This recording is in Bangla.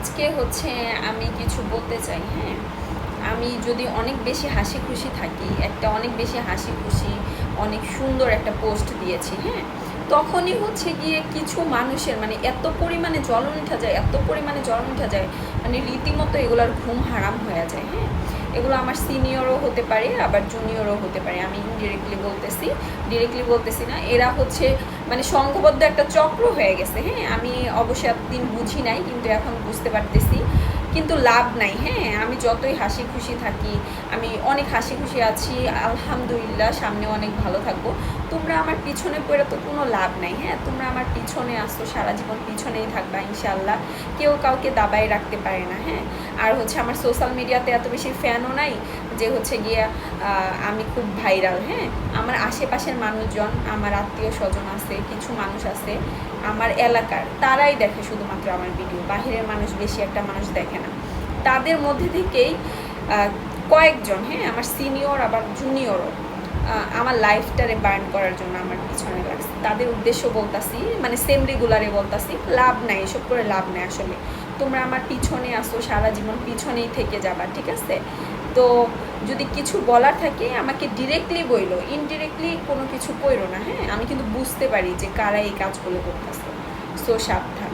আজকে হচ্ছে আমি কিছু বলতে চাই। হ্যাঁ, আমি যদি অনেক বেশি হাসি খুশি থাকি, একটা অনেক বেশি হাসি খুশি অনেক সুন্দর একটা পোস্ট দিয়েছি, হ্যাঁ, তখনই হচ্ছে গিয়ে কিছু মানুষের মানে এত পরিমাণে জ্বলন উঠা যায়, এত পরিমাণে জ্বলন উঠা যায়, মানে রীতিমতো এগুলোর ঘুম হারাম হয়ে যায়। হ্যাঁ, এগুলো আমার সিনিয়রও হতে পারে, আবার জুনিয়রও হতে পারে। আমি ইনডিরেক্টলি বলতেছি, ডিরেক্টলি বলতেছি না। এরা হচ্ছে মানে সংঘবদ্ধ একটা চক্র হয়ে গেছে। হ্যাঁ, আমি অবশ্যই এতদিন বুঝি নাই, কিন্তু এখন বুঝতে পারতেছি। কিন্তু লাভ নাই। হ্যাঁ, আমি যতই হাসি খুশি থাকি, আমি অনেক হাসি খুশি আছি, আলহামদুলিল্লাহ, সামনে অনেক ভালো থাকবো। তোমরা আমার পিছনে পড়ে তো কোনো লাভ নাই। হ্যাঁ, তোমরা আমার পিছনে আসো, সারা জীবন পিছনেই থাকবা ইনশাল্লাহ। কেউ কাউকে দাবায় রাখতে পারে না। হ্যাঁ, আর হচ্ছে আমার সোশ্যাল মিডিয়াতে এত বেশি ফ্যানও নাই যে হচ্ছে গিয়া আমি খুব ভাইরাল। হ্যাঁ, আমার আশেপাশের মানুষজন, আমার আত্মীয় স্বজন আছে, কিছু মানুষ আছে আমার এলাকার, তারাই দেখে শুধুমাত্র আমার ভিডিও, বাহিরের মানুষ বেশি একটা মানুষ দেখে না। তাদের মধ্যে থেকেই কয়েকজন, হ্যাঁ, আমার সিনিয়র আবার জুনিয়রও আমার লাইফটারে বার্ন করার জন্য আমার পিছনে লাগছে। তাদের উদ্দেশ্য বলতাছি, মানে সেম রেগুলারে বলতাছি, লাভ নাই, এসব করে লাভ নাই। আসলে তোমরা আমার পিছনে আসো, সারা জীবন পিছনেই থেকে যাবা, ঠিক আছে? তো যদি কিছু বলার থাকে আমাকে ডিরেক্টলি বইলো, ইনডিরেক্টলি কোনো কিছু কইরো না। হ্যাঁ, আমি কিন্তু বুঝতে পারি যে কারা এই কাজগুলো করতেছে। সো সাবধান।